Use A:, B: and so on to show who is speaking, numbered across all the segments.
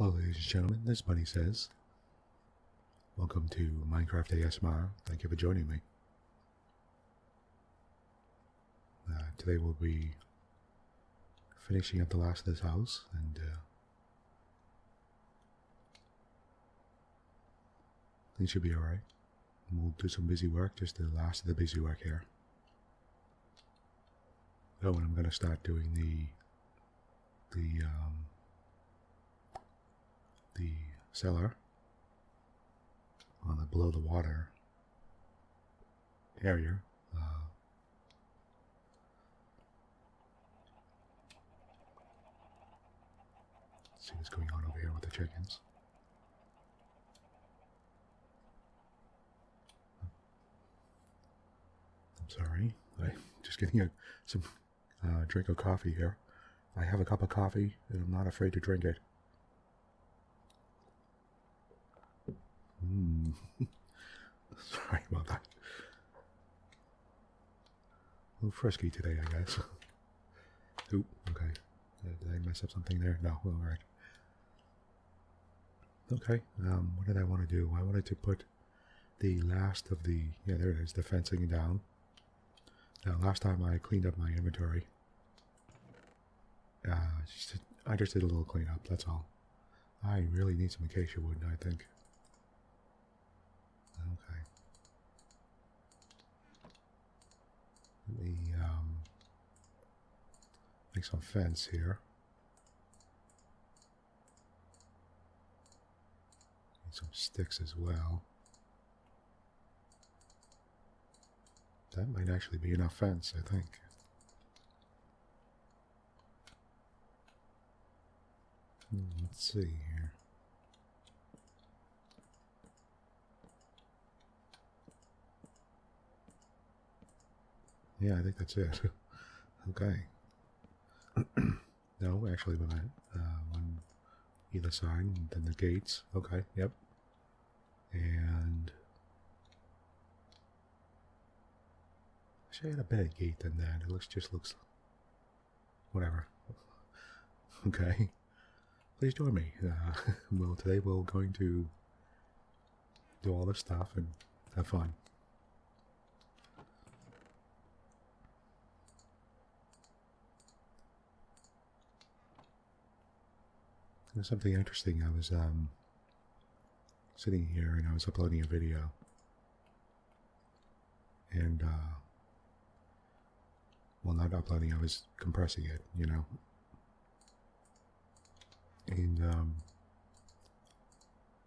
A: Hello ladies and gentlemen, this is Bunnysays. Welcome to Minecraft ASMR. Thank you for joining me. Today we'll be finishing up the last of this house, and things should be alright. We'll do some busy work, just the last of the busy work here. Oh, and I'm going to start doing the cellar on the below the water area. Let's see what's going on over here with the chickens. I'm sorry, I'm just getting some drink of coffee here. I have a cup of coffee and I'm not afraid to drink it. Sorry about that. A little frisky today, I guess. Oop, okay. Did I mess up something there? No, alright. Okay, what did I want to do? I wanted to put the last of the, yeah, there it is, the fencing down. Now, last time I cleaned up my inventory, I just did a little cleanup, that's all. I really need some acacia wood, I think. Okay. Let me make some fence here. Need some sticks as well. That might actually be enough fence, I think. Let's see here. Yeah, I think that's it. Okay. No, actually, one either side, and then the gates. Okay, yep. And I should have had a better gate than that. It just looks whatever. Okay. Please join me. Well, today we're going to do all this stuff and have fun. There's something interesting. I was sitting here and I was uploading a video, and well, not uploading, I was compressing it, you know. And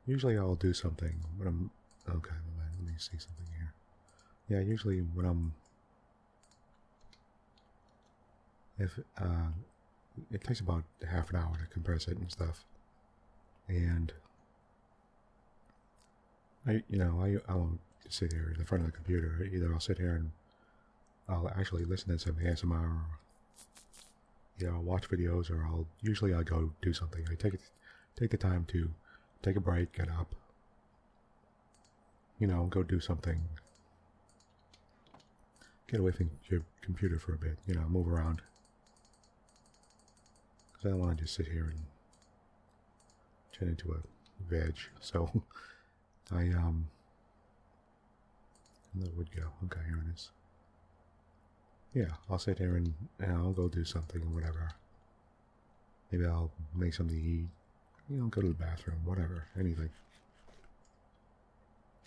A: usually I'll do something when I'm okay. Let me see something here. Yeah, usually when I'm it takes about half an hour to compress it and stuff, and I won't sit here in the front of the computer. Either I'll sit here and I'll actually listen to some ASMR, or I'll watch videos, or I'll go do something. I take the time to take a break, get up, go do something, get away from your computer for a bit, move around. I don't want to just sit here and turn into a veg. So I that would go. Okay, here it is. Yeah, I'll sit here and I'll go do something or whatever. Maybe I'll make something to eat. Go to the bathroom, whatever, anything.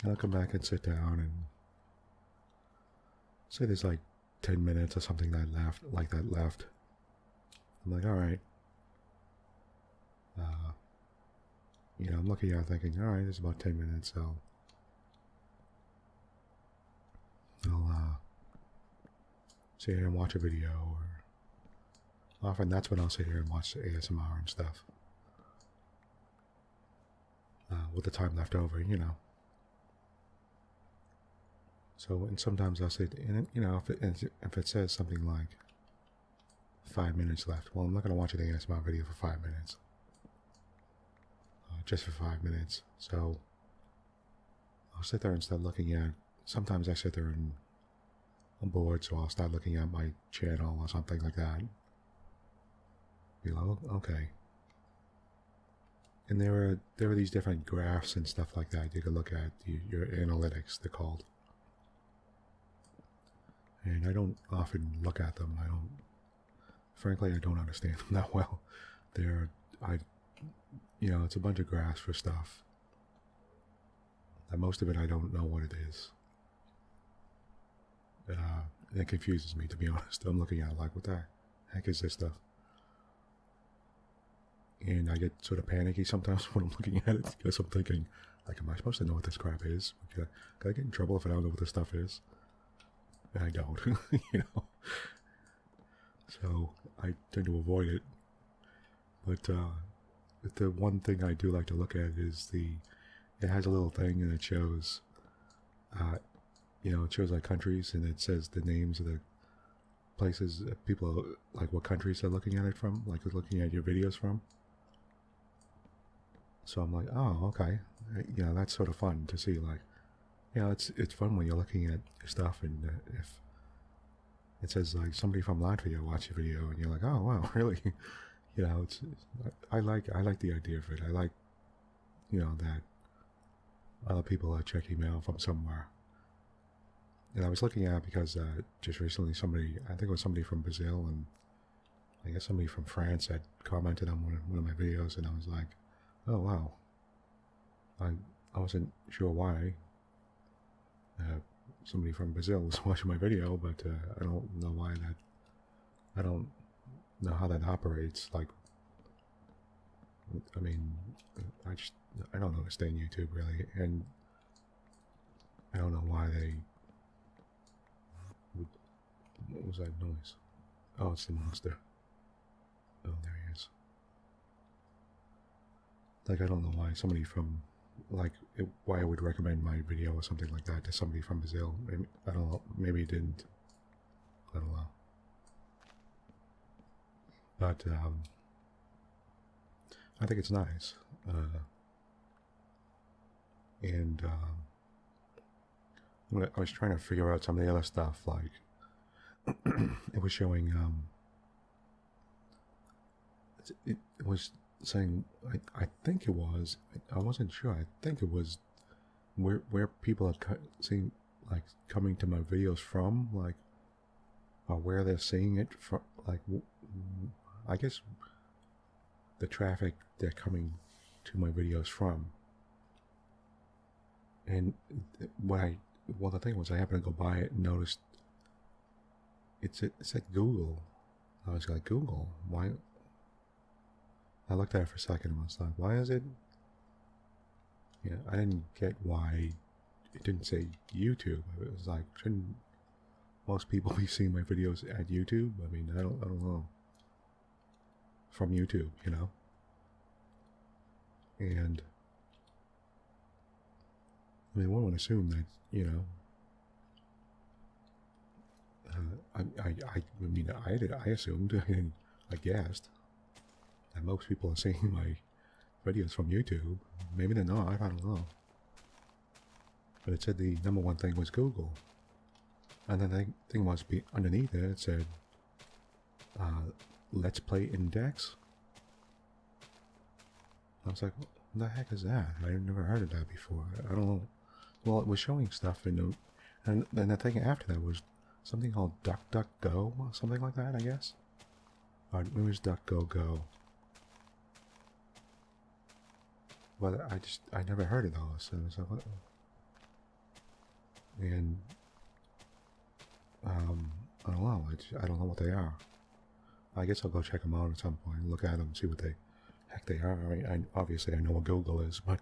A: And I'll come back and sit down and say there's like 10 minutes or something that left. I'm like, all right. I'm looking at it thinking, alright, there's about 10 minutes, so I'll sit here and watch a video, or often that's when I'll sit here and watch ASMR and stuff. With the time left over, So, and sometimes I'll sit, and if it says something like 5 minutes left, well, I'm not going to watch an ASMR video for 5 minutes. Just for 5 minutes. So I'll sit there and start looking at, sometimes I sit there and I'm bored, so I'll start looking at my channel or something like that. Be like, okay. And there were these different graphs and stuff like that you could look at, your analytics, they're called. And I don't often look at them. Frankly, I don't understand them that well. It's a bunch of graphs for stuff. And most of it, I don't know what it is. It confuses me, to be honest. I'm looking at it like, what the heck is this stuff? And I get sort of panicky sometimes when I'm looking at it, because I'm thinking, like, am I supposed to know what this crap is? Can I get in trouble if I don't know what this stuff is? And I don't, So I tend to avoid it. But the one thing I do like to look at is it has a little thing and it shows, it shows like countries, and it says the names of the places that people, like what countries they're looking at it from, like looking at your videos from. So I'm like, oh, okay. That's sort of fun to see, like, it's fun when you're looking at stuff, and if it says like somebody from Latvia watched your video, and you're like, oh wow, really? I like the idea of it. I like, that other people are checking me out from somewhere. And I was looking at it because just recently I think it was somebody from Brazil, and I guess somebody from France had commented on one of my videos, and I was like, oh wow. I wasn't sure why somebody from Brazil was watching my video, but I don't know why that. I don't know how that operates. Like, I mean, I don't understand YouTube really, and I don't know why they. What was that noise? Oh, it's the monster. Oh, there he is. Like, I don't know why somebody from, why I would recommend my video or something like that to somebody from Brazil. Maybe, I don't know. Maybe it didn't. I don't know. But I think it's nice. And I was trying to figure out some of the other stuff, like it was showing. It was saying, I think it was. I wasn't sure. I think it was where people are seeing, like, coming to my videos from, like, or where they're seeing it from, like, I guess the traffic they're coming to my videos from. And the thing was, I happened to go by it and noticed it's at Google. I was like, Google? Why? I looked at it for a second and was like, why is it? I didn't get why it didn't say YouTube. It was like, shouldn't most people be seeing my videos at YouTube? I mean, I don't know. From YouTube, And I mean, one would assume that, I assumed, and I guessed that most people are seeing my videos from YouTube. Maybe they're not, I don't know. But it said the number one thing was Google. And then the thing was, underneath it said, Let's Play Index. I was like, what the heck is that? I've never heard of that before. I don't know. Well, it was showing stuff and then the thing after that was something called DuckDuckGo, or something like that, I guess. Or it was DuckGo. But I never heard of those. And I was like, what? And I don't know. I don't know what they are. I guess I'll go check them out at some point, look at them, see what the heck they are. I mean, obviously I know what Google is, but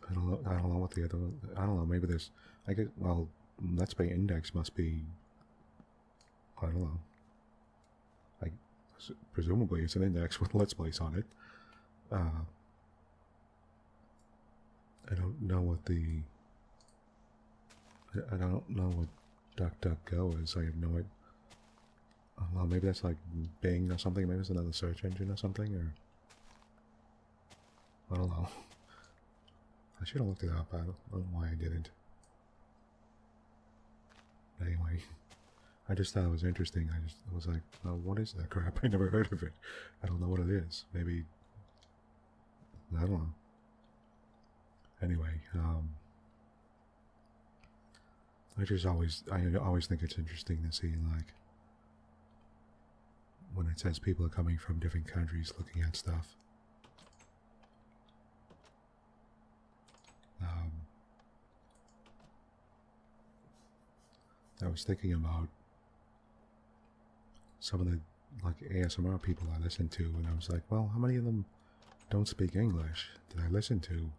A: I don't know what the other. I don't know. Maybe there's. I guess. Well, Let's Play Index must be. I don't know. Presumably it's an index with Let's Plays on it. I don't know what the. I don't know what DuckDuckGo is. I have no idea. I don't know, maybe that's like Bing or something. Maybe it's another search engine or something, or I don't know. I should have looked it up. I don't know why I didn't. Anyway, I just thought it was interesting. I was like, oh, what is that crap? I never heard of it. I don't know what it is. Maybe I don't know. Anyway, I always think it's interesting to see, like, when it says people are coming from different countries looking at stuff. I was thinking about some of the, like, ASMR people I listen to, and I was like, well, how many of them don't speak English that I listen to? And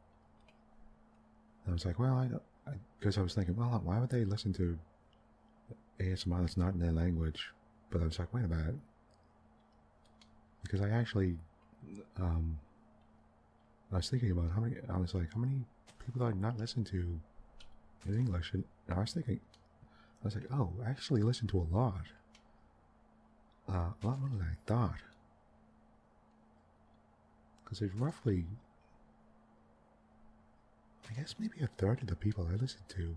A: I was like, well, because I was thinking, well, why would they listen to ASMR that's not in their language? But I was like, wait a minute. Because I actually, I was thinking about how many people do I not listen to in English? And I was like, oh, I actually listen to a lot. A lot more than I thought. Because there's roughly, I guess maybe a third of the people I listen to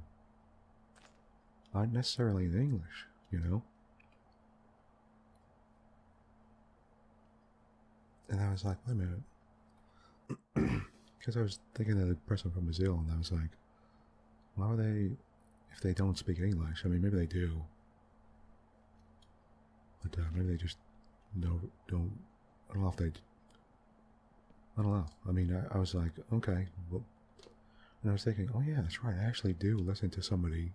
A: aren't necessarily in English, you know? And I was like, wait a minute. Because I was thinking of the person from Brazil, and I was like, why would they, if they don't speak English? I mean, maybe they do. But maybe they just don't, I don't know if they, I don't know. I mean, I was like, okay. Well, and I was thinking, oh yeah, that's right. I actually do listen to somebody.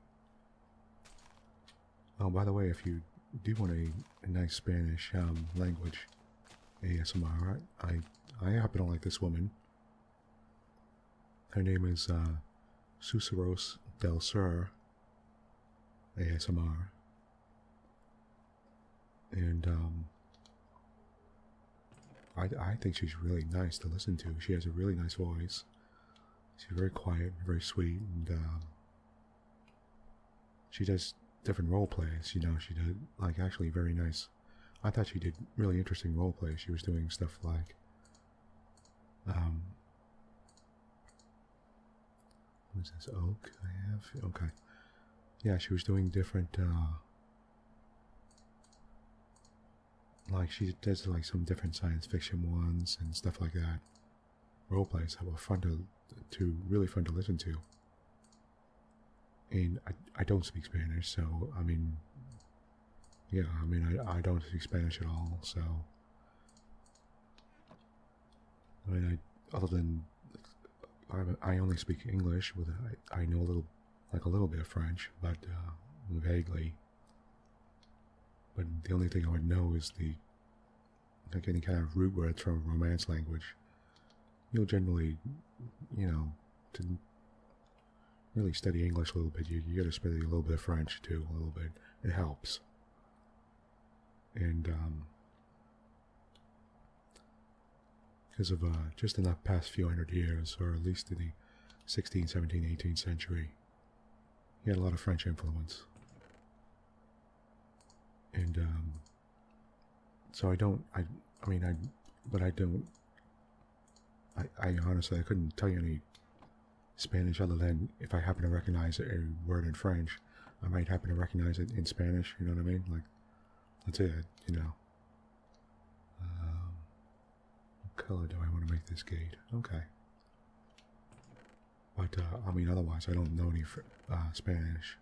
A: Oh, by the way, if you do want a nice Spanish language ASMR, I happen to like this woman. Her name is SussurosdelSurr ASMR. And I think she's really nice to listen to. She has a really nice voice. She's very quiet, very sweet, and she does different role plays. You know, she did, like, actually very nice. I thought she did really interesting role plays. She was doing stuff like, what is this, oak I have? Okay. Yeah, she was doing different, like, she does like some different science fiction ones and stuff like that. Role plays that were fun to really fun to listen to. And I don't speak Spanish, so I mean, yeah, I mean, I don't speak Spanish at all, so I mean, other than I only speak English with I know a little bit of French, but vaguely. But the only thing I would know is like any kind of root words from a Romance language. You'll generally, you know, to really study English a little bit, you got to study a little bit of French too, a little bit. It helps. And because of just in the past few hundred years, or at least in the 16th, 17th, 18th century, you had a lot of French influence. And so I honestly, I couldn't tell you any Spanish other than if I happen to recognize a word in French, I might happen to recognize it in Spanish, you know what I mean? Like, that's it, you know. What color do I want to make this gate? Okay. But, I mean, otherwise, I don't know any Spanish.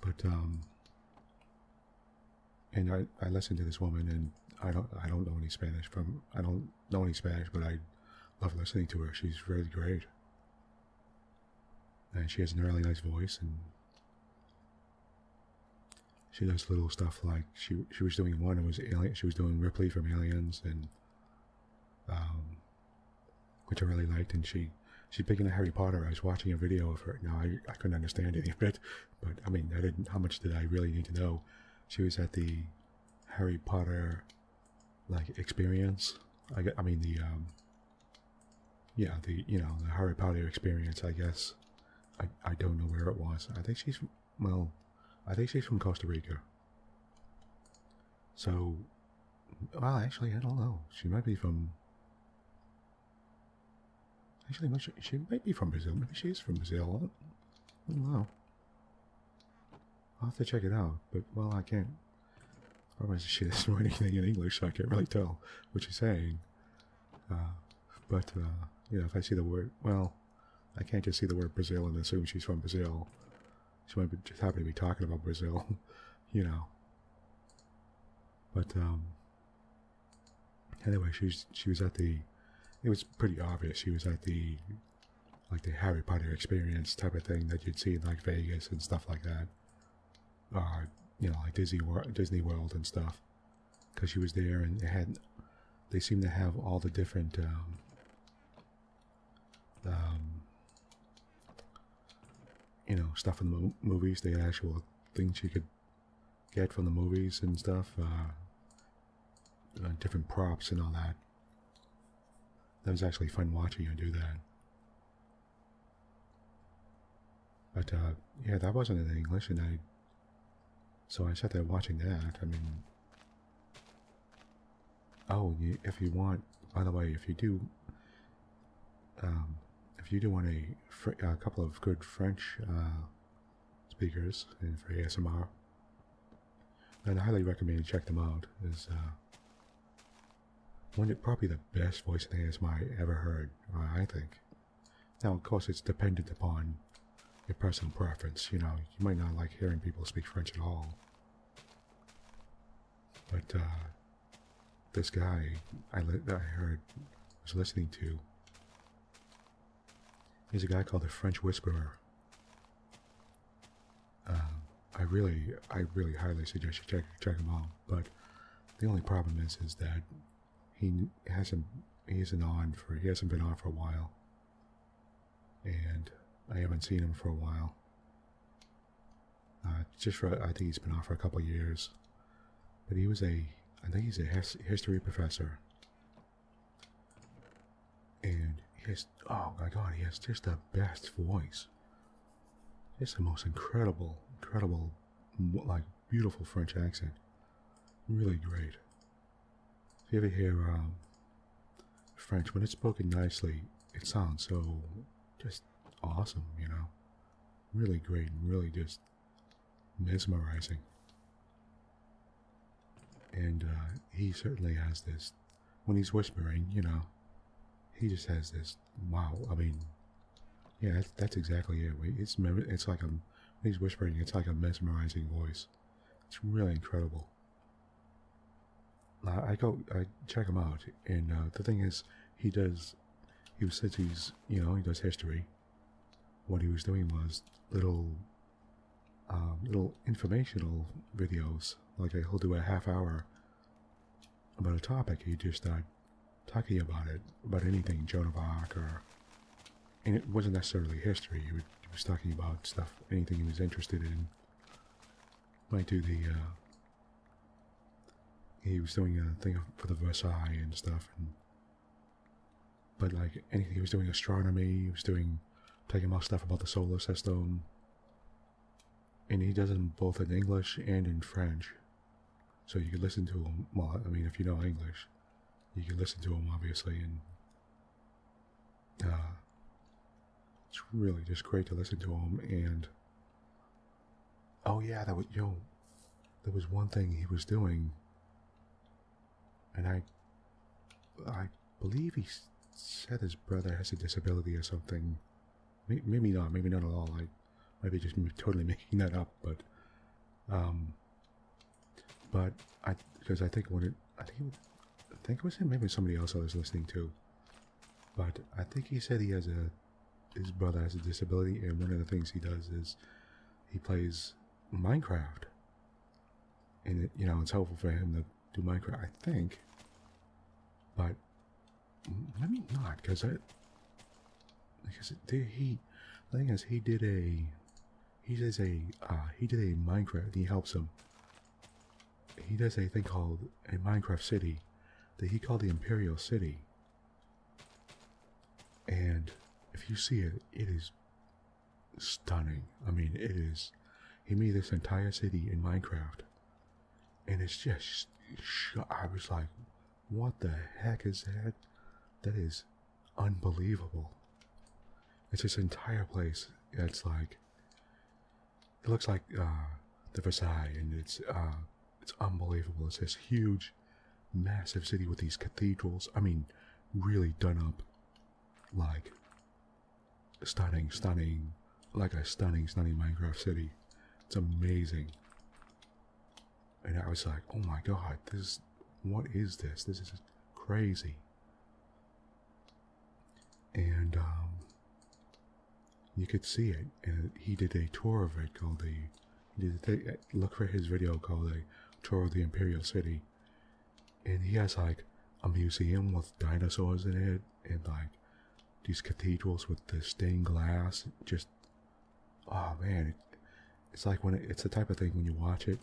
A: But, and I listen to this woman, and I don't know any Spanish but I love listening to her. She's really great. And she has a really nice voice, and she does little stuff like, she was doing one, it was Alien, she was doing Ripley from Aliens, and, which I really liked, and she's big into Harry Potter. I was watching a video of her. Now, I couldn't understand any of it, but I mean, how much did I really need to know? She was at the Harry Potter, like, experience. The Harry Potter experience, I guess. I don't know where it was. I think she's from Costa Rica. So, well, actually, I don't know. She might be from, she might be from Brazil. Maybe she is from Brazil. I don't know. I'll have to check it out, but, well, I can't. Otherwise, she doesn't know anything in English, so I can't really tell what she's saying. But if I see the word, well, I can't just see the word Brazil and assume she's from Brazil. She might just happen to be talking about Brazil, But anyway, she was at the. It was pretty obvious she was at the Harry Potter experience type of thing that you'd see in Vegas and stuff like that. Like Disney World and stuff. Because she was there and they seemed to have all the different stuff in the movies, the actual things you could get from the movies and stuff, different props and all that. That was actually fun watching her do that. But that wasn't in English, and so I sat there watching that. I mean, if you want, by the way, if you do want a couple of good French speakers for ASMR, then I highly recommend you check them out. Is probably the best voice in ASMR I ever heard, I think. Now, of course, it's dependent upon your personal preference. You might not like hearing people speak French at all. But this guy I was listening to, he's a guy called the French Whisperer. I really highly suggest you check him out. But the only problem is that he hasn't been on for a while, and I haven't seen him for a while. I think he's been on for a couple of years, but I think he's a history professor, and oh my God, he has just the best voice. Just the most incredible, beautiful French accent. Really great. If you ever hear French, when it's spoken nicely, it sounds so just awesome, Really great and really just mesmerizing. And he certainly has this, when he's whispering, he just has this, wow, I mean, yeah, that's exactly it. It's like when he's whispering, it's like a mesmerizing voice. It's really incredible. I check him out, and the thing is, he does history. What he was doing was little informational videos. Like he'll do a half hour about a topic. He just start talking about it, about anything, Joan of Arc, and it wasn't necessarily history. He was talking about stuff, anything he was interested in. Might do he was doing a thing for the Versailles and stuff, but anything, he was doing astronomy. He was talking about stuff about the solar system, and he does it both in English and in French. So you can listen to him. Well, I mean, if you know English, you can listen to him, obviously, and it's really just great to listen to him. And there was one thing he was doing, and I believe he said his brother has a disability or something. Maybe not at all. I might be just totally making that up, but because I think it was him, maybe somebody else I was listening to, but I think he said his brother has a disability, and one of the things he does is he plays Minecraft, and it's helpful for him to do Minecraft, I think, but maybe not, because the thing is, he did a Minecraft. He helps him. He does a thing called a Minecraft city that he called the Imperial City, and if you see it, it is stunning. I mean, it is. He made this entire city in Minecraft, and it's just. I was like, what the heck is that? That is unbelievable. It's this entire place. It's like, it looks like the Versailles, and it's unbelievable. It's this huge, massive city with these cathedrals. I mean, really done up, like stunning, like a stunning Minecraft city. It's amazing. And I was like, oh my god, what is this? This is crazy. And you could see it, and he did a tour of it called look for his video called a tour of the Imperial City, and he has like a museum with dinosaurs in it, and like these cathedrals with the stained glass. Just, oh man, it's like it's the type of thing when you watch it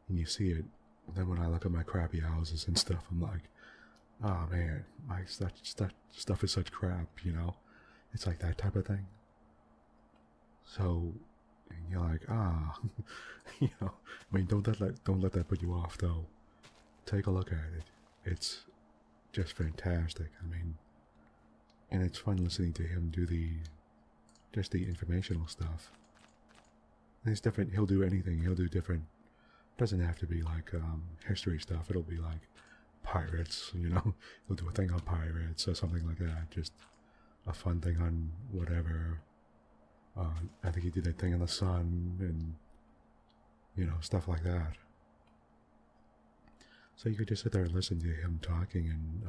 A: and you see it. And then when I look at my crappy houses and stuff, I'm like, oh man, my stuff is such crap, you know? It's like that type of thing. So, and you're like, you know, I mean, don't let that put you off though. Take a look at it. It's just fantastic. I mean, and it's fun listening to him do the informational stuff. And it's different. He'll do anything. He'll do different. Doesn't have to be like history stuff. It'll be like pirates, you know. He'll do a thing on pirates or something like that. Just a fun thing on whatever. I think he did that thing on the sun and, you know, stuff like that. So you could just sit there and listen to him talking and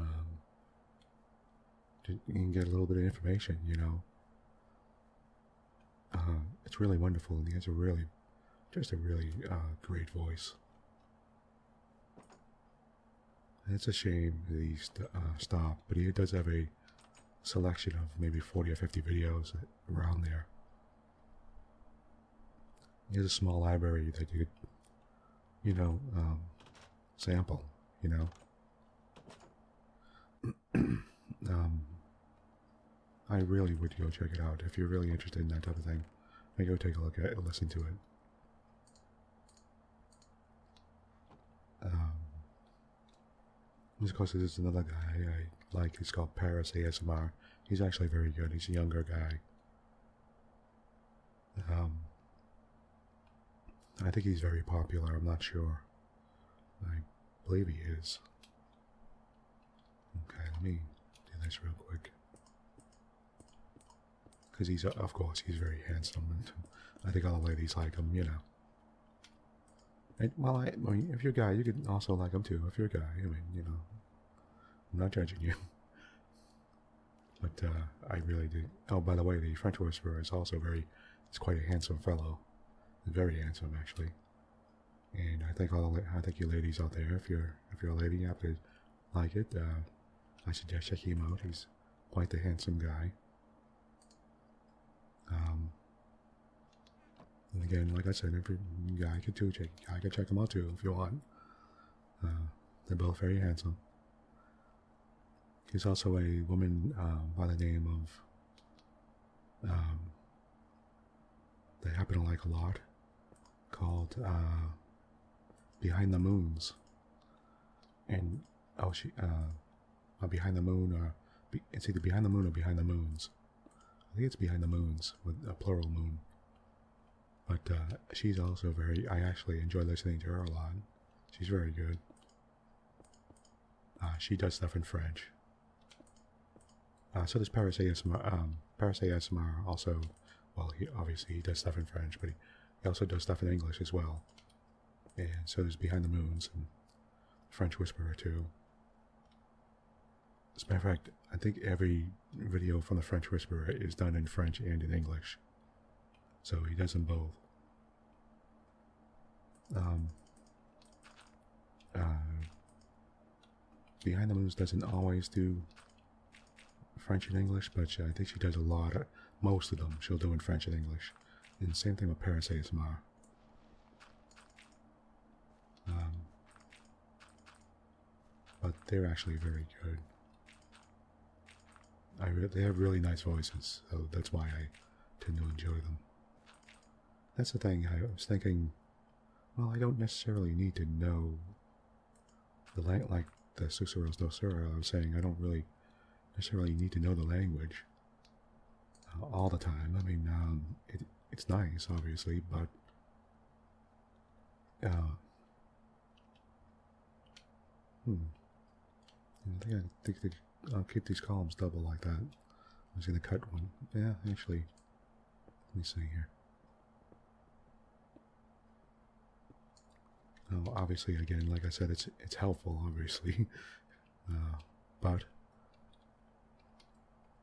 A: you can get a little bit of information, you know. It's really wonderful, and he has a really great voice. And it's a shame that he stopped, but he does have a selection of maybe 40 or 50 videos around there. He has a small library that you could, you know, sample, you know. I really would go check it out if you're really interested in that type of thing. I go take a look at it and listen to it. Of course, there's another guy I like. He's called Paris ASMR. He's actually very good. He's a younger guy. I think he's very popular. I'm not sure. I believe he is. Okay, let me do this real quick. Because he's, of course, he's very handsome, and I think all the ladies like him, you know. And, well, I mean, if you're a guy, you could also like him too. If you're a guy, I mean, you know, I'm not judging you. But I really do. Oh, by the way, the French Whisperer is also he's quite a handsome fellow. Very handsome, actually. And I think I think you ladies out there, if you're a lady, you have to like it. I suggest checking him out. He's quite the handsome guy. And again, like I said, every guy could check him out too if you want. They're both very handsome. He's also a woman by the name of they happen to like a lot, called Behind the Moons. And Behind the Moon, or it's either Behind the Moon or Behind the Moons. I think it's Behind the Moons with a plural moon. But she's also I actually enjoy listening to her a lot. She's very good. She does stuff in French. So there's Paris ASMR. Paris ASMR also, well, he does stuff in French, but he also does stuff in English as well. And so there's Behind the Moons and French Whisperer too. As a matter of fact, I think every video from the French Whisperer is done in French and in English. So he does them both. Behind the Moons doesn't always do French and English, but I think she does most of them she'll do in French and English. And same thing with Paris ASMR. But they're actually very good. They have really nice voices, so that's why I tend to enjoy them. That's the thing. I was thinking, well, I don't necessarily need to know the like the SussurosdelSurr. I was saying I don't really necessarily need to know the language all the time. I mean, it's nice, obviously, but I think I'll keep these columns double like that. I was going to cut one. Yeah, actually, let me see here. Oh, obviously, again, like I said, it's helpful, obviously, but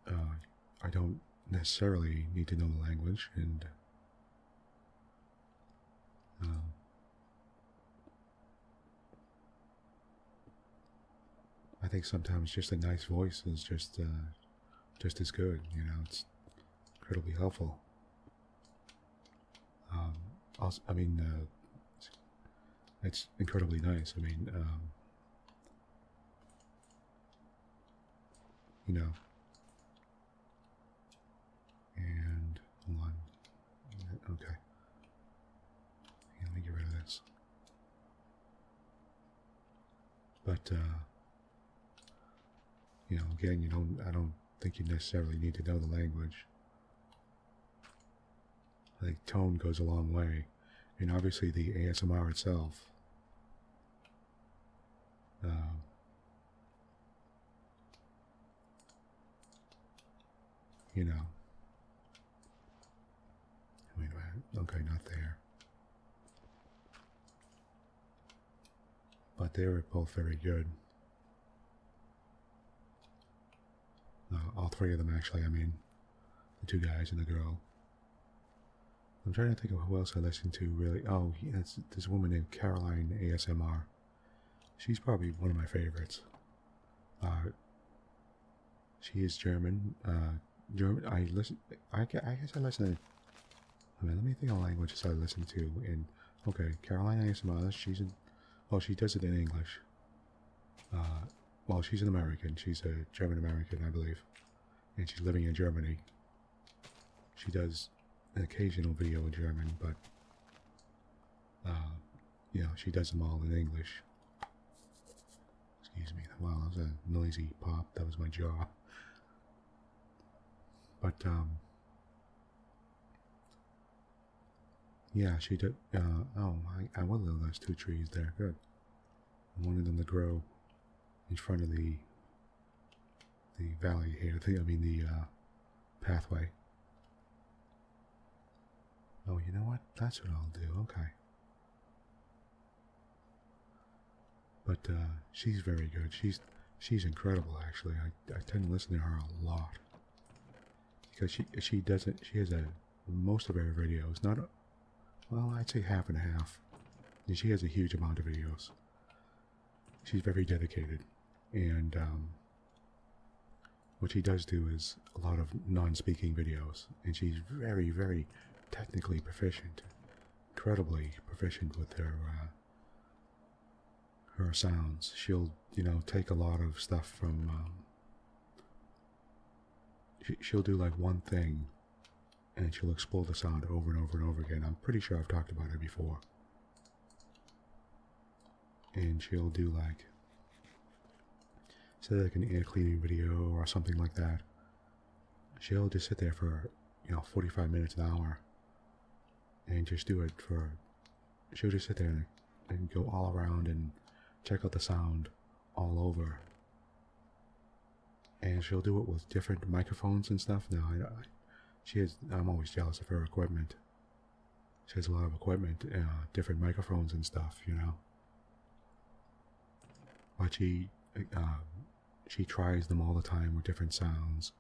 A: I don't necessarily need to know the language, and I think sometimes just a nice voice is just as good. You know, it's incredibly helpful. Also, I mean, it's incredibly nice. I mean, you know, and hold on. Okay, yeah, let me get rid of this. But you know, again, I don't think you necessarily need to know the language. I think tone goes a long way, and obviously the ASMR itself. You know. Wait a minute. Okay, not there. But they were both very good. All three of them, actually. I mean, the two guys and the girl. I'm trying to think of who else I listened to, really. Oh, yeah, it's this woman named Caroline ASMR. She's probably one of my favorites. She is German. German. I guess I listen to. I mean, let me think of languages I listen to. And okay, Caroline ASMR. She's in. Well, she does it in English. Well, she's an American. She's a German American, I believe, and she's living in Germany. She does an occasional video in German, but you know, she does them all in English. Excuse me. Wow, that was a noisy pop. That was my jaw. But yeah, she did. Oh, I will love those two trees there. Good. I wanted them to grow in front of the valley here. I mean the pathway. Oh, you know what? That's what I'll do. Okay. But she's very good. She's incredible, actually. I tend to listen to her a lot because she doesn't. She has most of her videos. Not well, I'd say half and half. And she has a huge amount of videos. She's very dedicated, and what she does do is a lot of non-speaking videos, and she's very, very technically proficient, incredibly proficient with her sounds. She'll, take a lot of stuff from. She'll do like one thing, and she'll explore the sound over and over and over again. I'm pretty sure I've talked about her before. And she'll do like, say like an air cleaning video or something like that. She'll just sit there for 45 minutes, an hour, and just do it for. She'll just sit there and go all around and check out the sound all over. And she'll do it with different microphones and stuff. Now, I'm always jealous of her equipment. She has a lot of equipment, different microphones and stuff, But she tries them all the time with different sounds,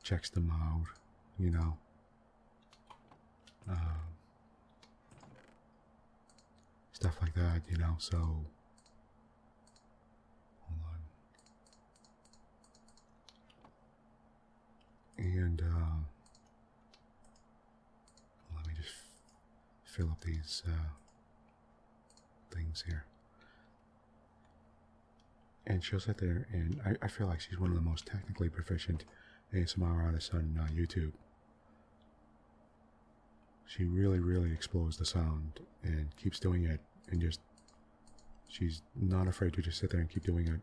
A: checks them out, stuff like that, so. Hold on. And, let me just fill up these, things here. And she'll sit there, and I feel like she's one of the most technically proficient ASMR artists on YouTube. She really, really explores the sound and keeps doing it, and she's not afraid to just sit there and keep doing it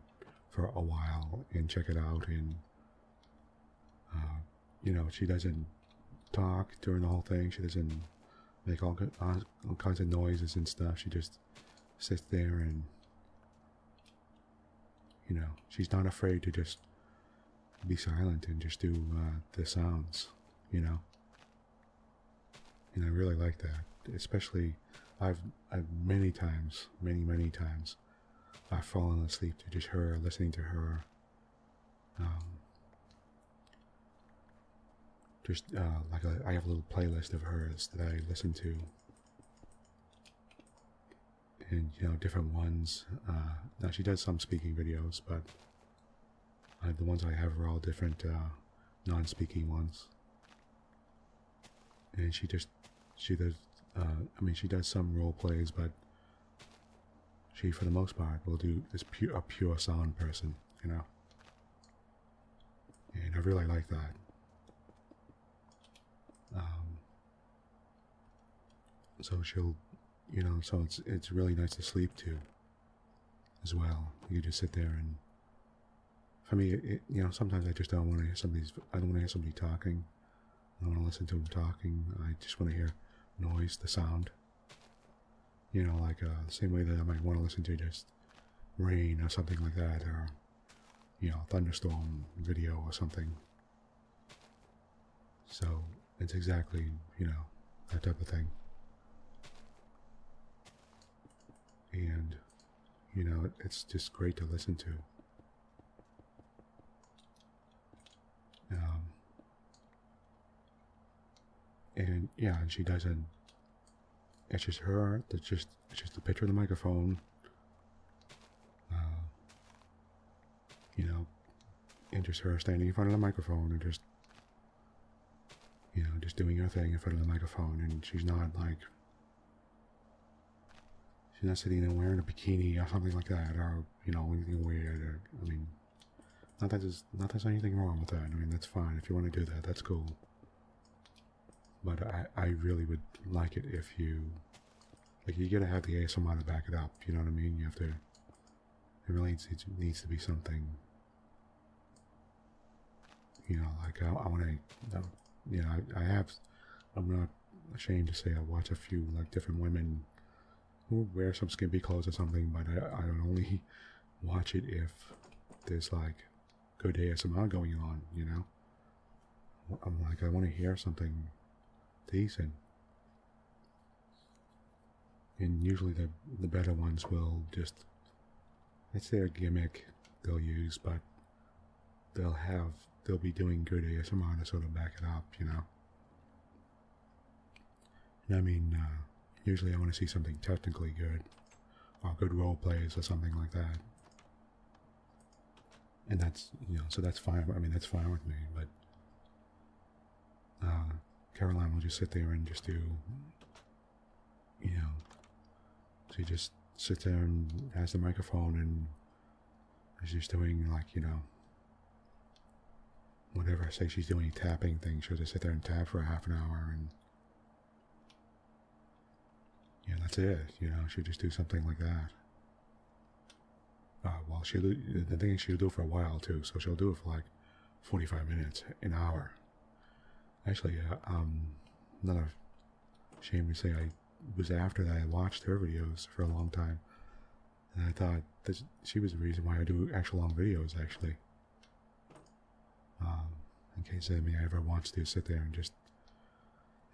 A: for a while and check it out. And, she doesn't talk during the whole thing. She doesn't make all kinds of noises and stuff. She just sits there and, she's not afraid to just be silent and just do the sounds, you know. And I really like that. Especially, I've many times, many times, I've fallen asleep to just her, listening to her. I have a little playlist of hers that I listen to, and different ones. Now she does some speaking videos, but the ones I have are all different non-speaking ones. And she does. She does some role plays, but she, for the most part, will do a pure sound person, And I really like that. So she'll, so it's really nice to sleep to, as well. You just sit there and, for me, sometimes I just don't want to hear I don't want to hear somebody talking. I don't want to listen to them talking. I just want to hear noise, the sound. Like the same way that I might want to listen to just rain or something like that, or, thunderstorm video or something. So it's exactly, that type of thing. And, it's just great to listen to. And yeah, and she doesn't. It's just her. It's just a picture of the microphone. And just her standing in front of the microphone and just, just doing her thing in front of the microphone. And she's not sitting there wearing a bikini or something like that, or anything weird. Or, not that there's anything wrong with that. That's fine. If you want to do that, that's cool. But I really would like it if you gotta have the ASMR to back it up. You know what I mean? You have to. It really needs to be something. I want to. I'm not ashamed to say I watch a few different women who wear some skimpy clothes or something, but I would only watch it if there's good ASMR going on. I'm I want to hear something decent. And usually the better ones will just, it's their gimmick they'll use, but they'll be doing good ASMR to sort of back it up, And usually I want to see something technically good, or good role plays or something like that. And that's, so that's fine. That's fine with me, but Caroline will just sit there and just do, she just sits there and has the microphone and is just doing whatever I say she's doing, tapping things. She'll just sit there and tap for a half an hour, and that's it. She'll just do something like that. Well, the thing is, she'll do it for a while too, so she'll do it for 45 minutes, an hour. Actually, not a shame to say, I was after that I watched her videos for a long time, and I thought that she was the reason why I do actual long videos, actually. In case anybody ever wants to sit there and just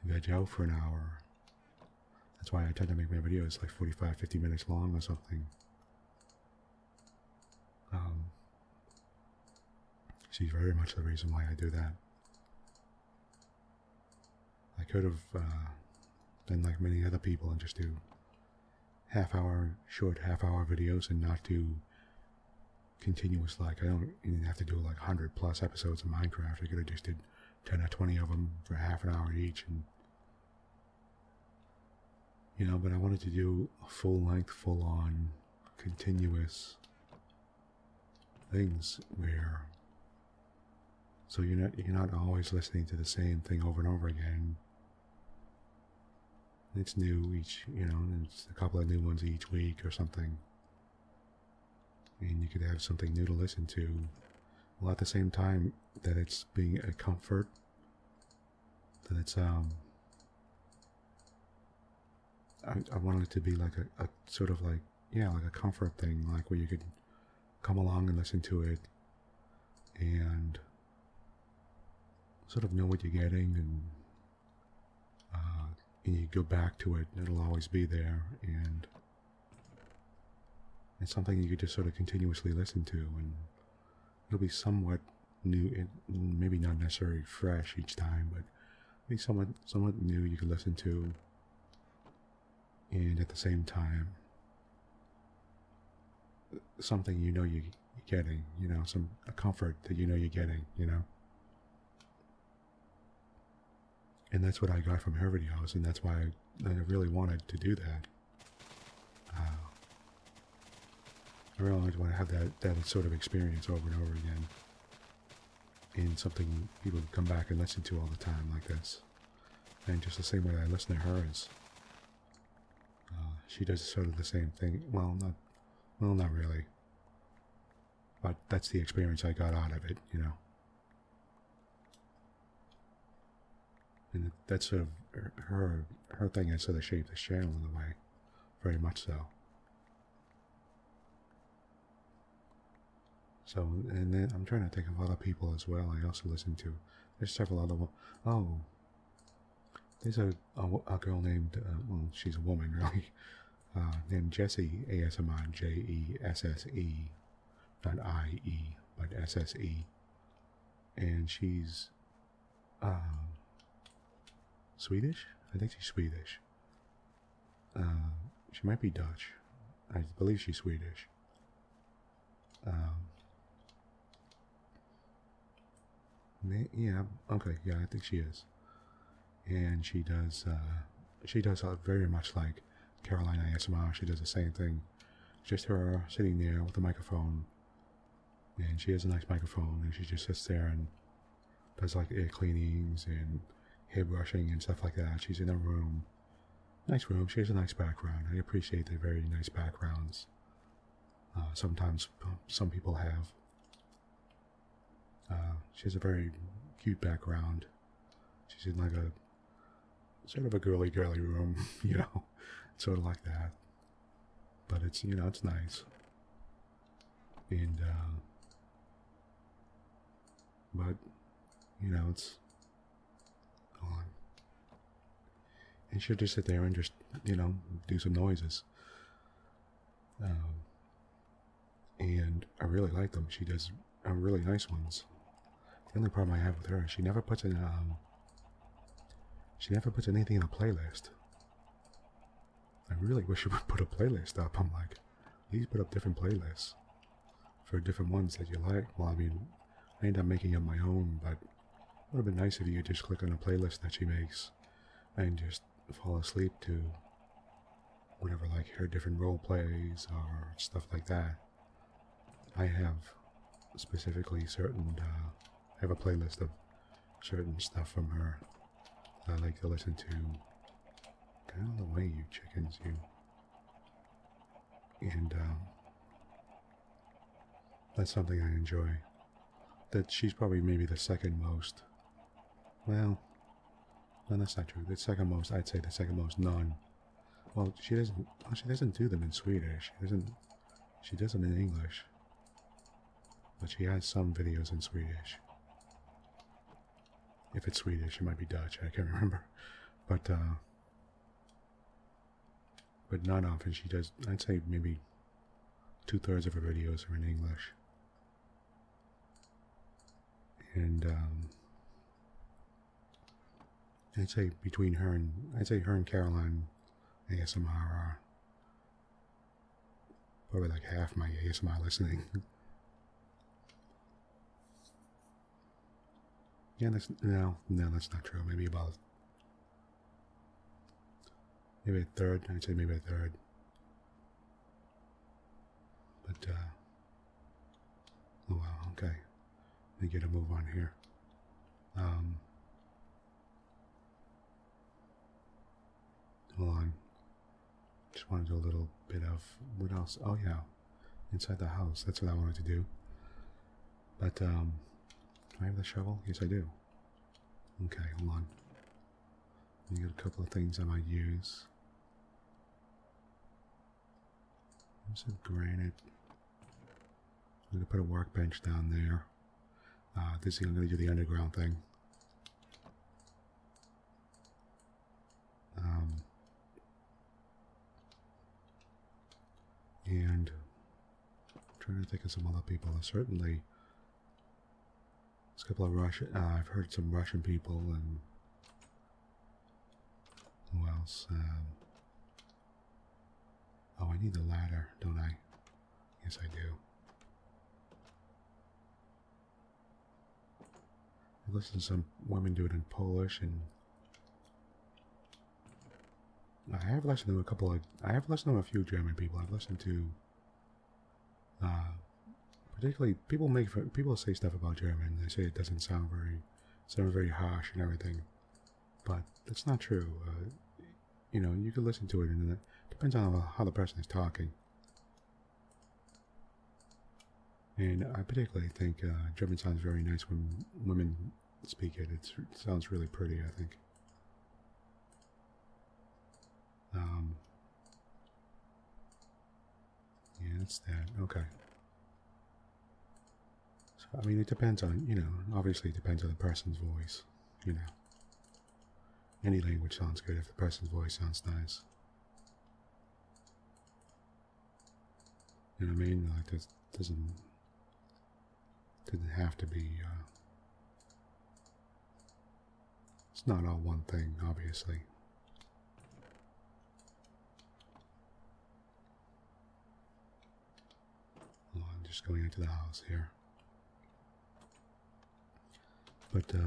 A: veg out for an hour. That's why I tend to make my videos 45, 50 minutes long or something. She's very much the reason why I do that. I could have done like many other people and just do short half-hour videos and not do continuous, I don't even have to do 100 plus episodes of Minecraft. I could have just did 10 or 20 of them for half an hour each, and but I wanted to do a full-length, full-on, continuous things where, so you're not always listening to the same thing over and over again. It's new each, and it's a couple of new ones each week or something. And you could have something new to listen to, while at the same time that it's being a comfort, that it's I wanted it to be like a sort of like a comfort thing, where you could come along and listen to it, and sort of know what you're getting, and you go back to it, it'll always be there, and it's something you could just sort of continuously listen to, and it'll be somewhat new, maybe not necessarily fresh each time, but be somewhat new you can listen to, and at the same time, something you know you're getting, you know, a comfort that you know you're getting, you know. And that's what I got from her videos, and that's why I really wanted to do that. I really want to have that sort of experience over and over again, and something people come back and listen to all the time like this. And just the same way I listen to hers, she does sort of the same thing. Well, not really, but that's the experience I got out of it, you know. And that's sort of her thing has sort of shaped this channel in a way, very much so. So, and then I'm trying to think of other people as well. I also listen to. There's several other. Oh, there's a girl named. Well, she's a woman really. Named Jessie ASMR, JESSE, not IE, but SSE, and she's Swedish. I think she's Swedish. She might be Dutch. I believe she's Swedish. Yeah, okay, yeah, I think she is. And she does very much like Caroline ASMR. She does the same thing. Just her sitting there with the microphone, and she has a nice microphone, and she just sits there and does like air cleanings and hair brushing and stuff like that. She's in a room, nice room. She has a nice background. I appreciate the very nice backgrounds. Sometimes some people have. She has a very cute background. She's in like a sort of a girly room, you know, sort of like that. But it's, you know, it's nice. And but you know, it's on. And she'll just sit there and just, you know, do some noises. And I really like them. She does really nice ones. The only problem I have with her, she never puts in anything in a playlist. I really wish she would put a playlist up. I'm like, please put up different playlists for different ones that you like. Well, I mean, I end up making up my own, but it would have been nice if you could just click on a playlist that she makes and just fall asleep to whatever, like her different role plays or stuff like that. I have specifically certain, I have a playlist of certain stuff from her that I like to listen to. Get out of the way, you chickens, you. And that's something I enjoy. That she's probably maybe the second most. Well, no, that's not true. The second most, I'd say the second most non. Well, she doesn't do them in Swedish. She does them in English. But she has some videos in Swedish. If it's Swedish, it might be Dutch. I can't remember. But not often. She does. I'd say maybe 2/3 of her videos are in English. And I'd say her and Caroline ASMR are probably like half my ASMR listening. Yeah, no, that's not true. Maybe a third. I'd say maybe a third. But, oh wow, okay. Let me get a move on here. Hold on. Just want to do a little bit of, what else? Oh yeah, inside the house. That's what I wanted to do. But, do I have the shovel? Yes, I do. Okay, hold on. I got a couple of things I might use. Some granite. I'm going to put a workbench down there. I'm going to do the underground thing. trying to think of some other people. Certainly, there's a couple of Russian. I've heard some Russian people, and who else? Oh, I need the ladder, don't I? Yes, I do. I've listened to some women do it in Polish, and I have listened to a couple of. I have listened to a few German people. I've listened to, particularly people say stuff about German. They say it doesn't sound very harsh and everything, but that's not true. You know, you can listen to it, and it depends on how the person is talking. And I particularly think German sounds very nice when women speak it. It sounds really pretty, I think. Yeah, that's that. Okay. So, I mean, it depends on, you know, obviously it depends on the person's voice, you know. Any language sounds good if the person's voice sounds nice. You know what I mean? Like, this doesn't have to be, it's not all one thing, obviously. Well, I'm just going into the house here. But, I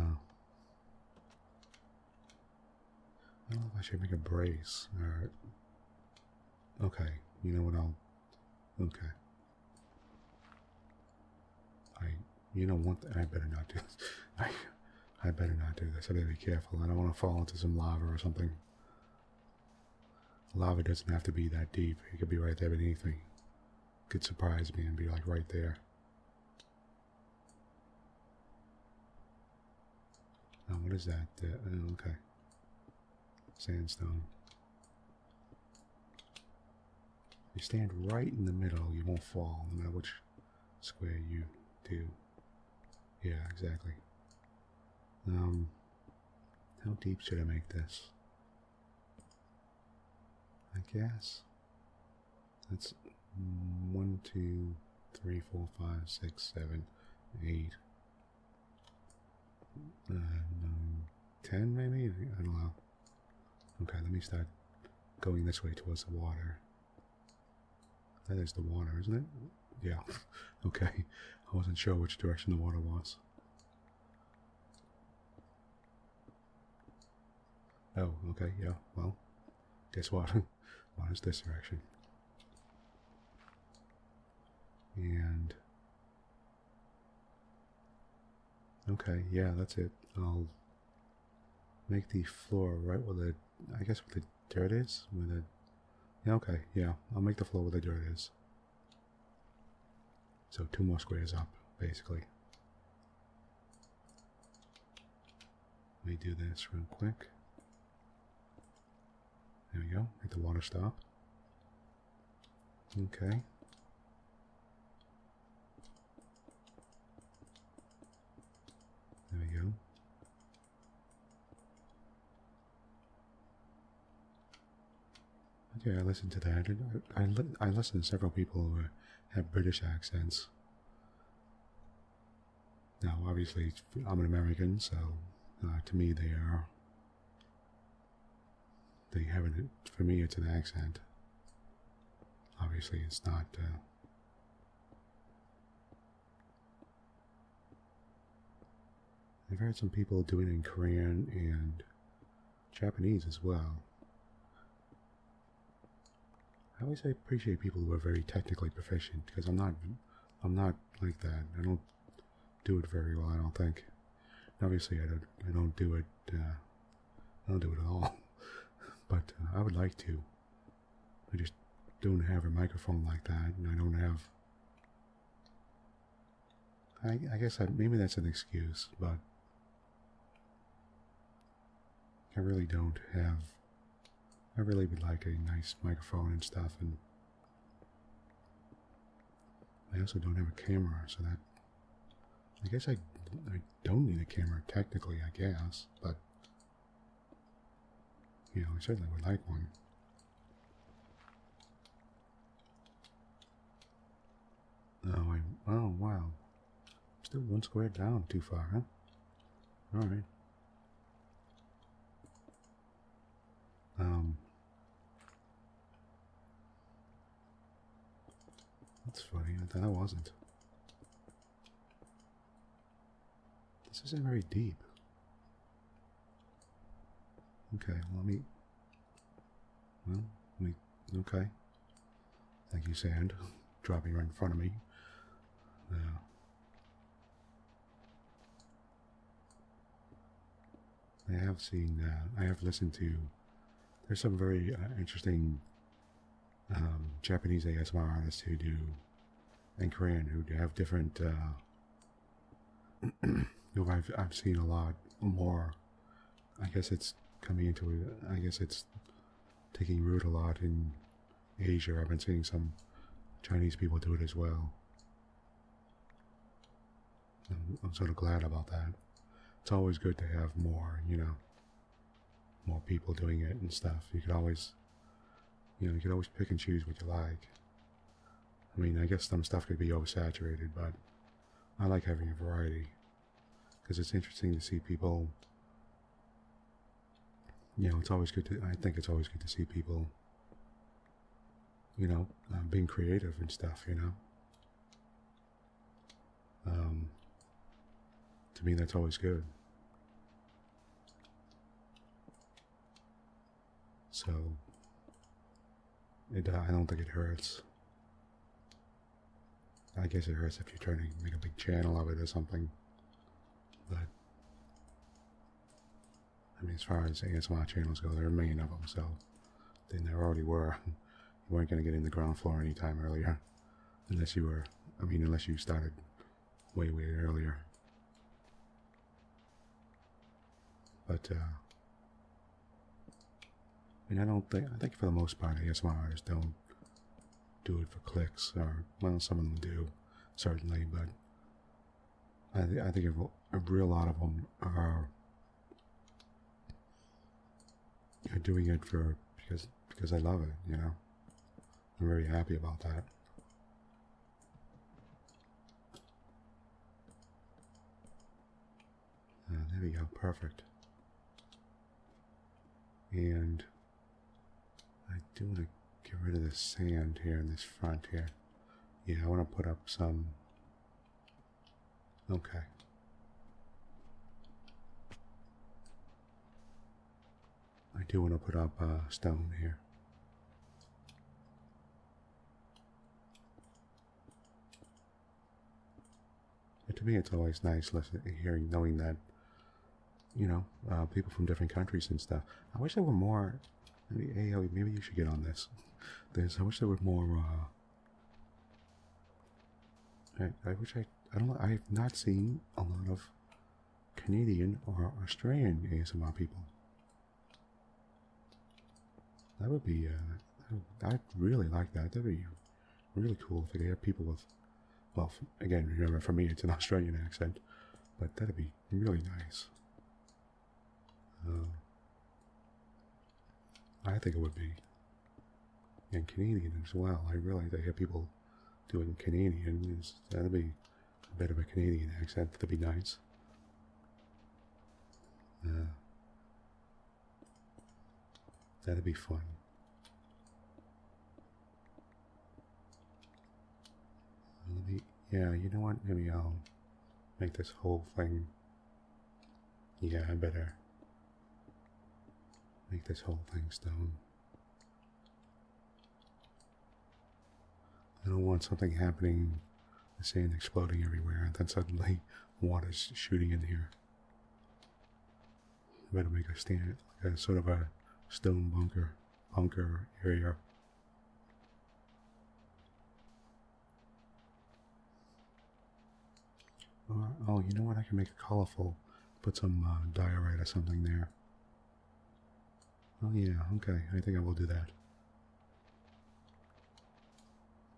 A: don't know if I should make a brace, or, okay, you know what, okay. You know one thing, I better not do this. I better not do this. I better be careful. I don't want to fall into some lava or something. Lava doesn't have to be that deep. It could be right there beneath me. It could surprise me and be like right there. Oh, what is that? Oh, okay. Sandstone. You stand right in the middle, you won't fall, no matter which square you do. Yeah, exactly. How deep should I make this? I guess. That's 1, 2, 3, 4, 5, 6, 7, 8. 10 maybe? I don't know. Okay, let me start going this way towards the water. That is the water, isn't it? Yeah. Okay. I wasn't sure which direction the water was. Oh, okay, yeah, well, guess what? Water's this direction. And okay, yeah, that's it. I'll make the floor right where the, I guess where the dirt is? Where the, yeah, okay, yeah, I'll make the floor where the dirt is. So 2 more squares up, basically. Let me do this real quick. There we go, make the water stop. Okay. There we go. Okay, I listened to that. I listened to several people who have British accents. Now, obviously, I'm an American, so to me they have it. For me, it's an accent. Obviously, it's not. I've heard some people do it in Korean and Japanese as well. I always appreciate people who are very technically proficient, because I'm not like that. I don't do it very well, I don't think. And obviously, I don't do it. I don't do it at all. But I would like to. I just don't have a microphone like that, and I don't have. I guess maybe that's an excuse, but I really don't have. I really would like a nice microphone and stuff, and I also don't have a camera, so that, I guess I don't need a camera technically, I guess, but, you know, I certainly would like one. Oh, wow. Still one square down too far, huh? Alright. That's funny. I thought I wasn't. This isn't very deep. Okay, okay. Thank you, sand. Dropping right in front of me. I have listened to, there's some very interesting Japanese ASMR artists who do, and Korean, who have different, who I've seen a lot more. I guess it's taking root a lot in Asia. I've been seeing some Chinese people do it as well. I'm sort of glad about that. It's always good to have more, more people doing it and stuff. You could always pick and choose what you like. I mean, I guess some stuff could be oversaturated, but I like having a variety because it's interesting to see people. It's always good to. I think it's always good to see people. Being creative and stuff. To me, that's always good. So, I don't think it hurts. I guess it hurts if you're trying to make a big channel of it or something. But, I mean, as far as ASMR channels go, there are a million of them, so then there already were. You weren't going to get in the ground floor anytime earlier. Unless you started way, way earlier. But, I think for the most part, ASMR artists don't do it for clicks, or, well, some of them do, certainly, but I think a real lot of them are doing it because I love it, I'm very happy about that. There we go, perfect. And I do want to get rid of the sand here in this front here. Yeah, I want to put up some. Okay. I do want to put up stone here. But to me, it's always nice knowing that, people from different countries and stuff. I wish there were more. Maybe you should get on this. I wish there were more. I have not seen a lot of Canadian or Australian ASMR people. That would be. I'd really like that. That'd be really cool if they have people with. Well, again, remember, for me, it's an Australian accent, but that'd be really nice. I think it would be. And Canadian as well. I really like to hear people doing Canadian. That'd be a bit of a Canadian accent. That'd be nice. That'd be fun. You know what? Maybe I'll make this whole thing. Yeah, I better make this whole thing stone. I don't want something happening, the sand exploding everywhere, and then suddenly water's shooting in here. I better make a stand, like a sort of a stone bunker area. Oh, you know what? I can make it colorful. Put some diorite or something there. Oh yeah, okay. I think I will do that.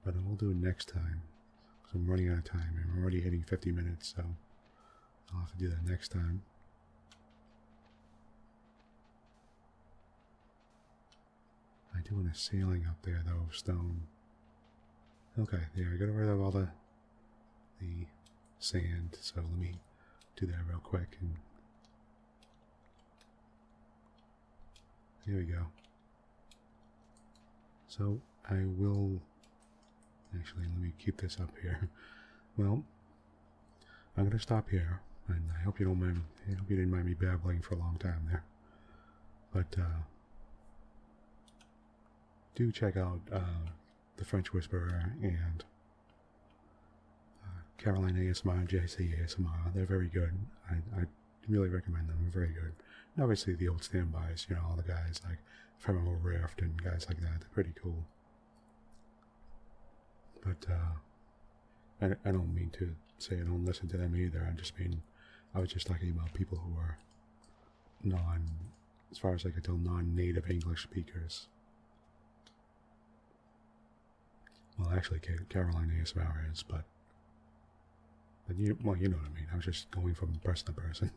A: But I will do it next time. Because I'm running out of time. I'm already hitting 50 minutes, so I'll have to do that next time. I do want a ceiling up there, though, of stone. Okay, there. I got rid of all the the sand. So let me do that real quick, and here we go. So I will actually, let me keep this up here. Well, I'm going to stop here, and I hope you don't mind. I hope you didn't mind me babbling for a long time there. But do check out the French Whisperer and Caroline ASMR, Jessie ASMR. They're very good. I really recommend them. They're very good. And obviously the old standbys, you know, all the guys like Ephemeral Rift and guys like that. They're pretty cool. But I don't mean to say I don't listen to them either. I just mean, I was just talking about people who are as far as I can tell, non-native English speakers. Well, actually, Caroline ASMR is, but you know what I mean. I was just going from person to person.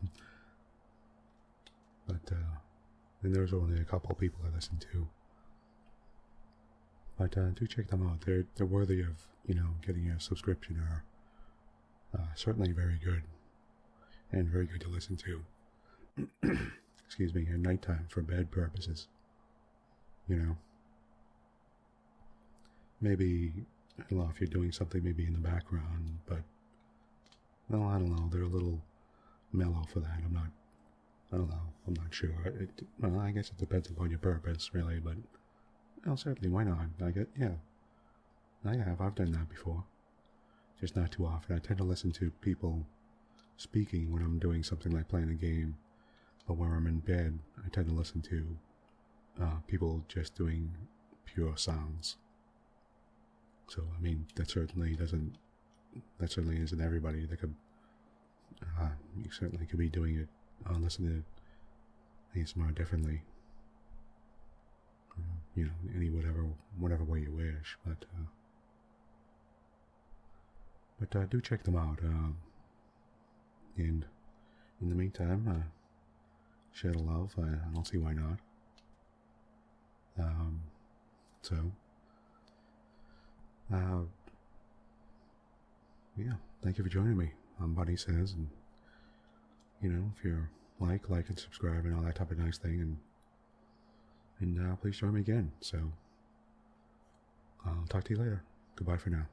A: But then there's only a couple of people I listen to. But do check them out. They're worthy of, you know, getting a subscription. Or certainly very good, and very good to listen to. Excuse me, at nighttime for bed purposes. You know, maybe, I don't know if you're doing something maybe in the background, but well, I don't know. They're a little mellow for that. I don't know. I'm not sure. Well, I guess it depends upon your purpose, really, but well, certainly, why not? I've done that before. Just not too often. I tend to listen to people speaking when I'm doing something like playing a game, but when I'm in bed, I tend to listen to people just doing pure sounds. So, I mean, that certainly isn't everybody. That could, you certainly could be doing it, listen to ASMR differently. You know, any whatever way you wish, but do check them out. And in the meantime, share the love. I don't see why not. Yeah, thank you for joining me on Bunnysays, and you know, if you're like and subscribe and all that type of nice thing, and please join me again. So I'll talk to you later. Goodbye for now.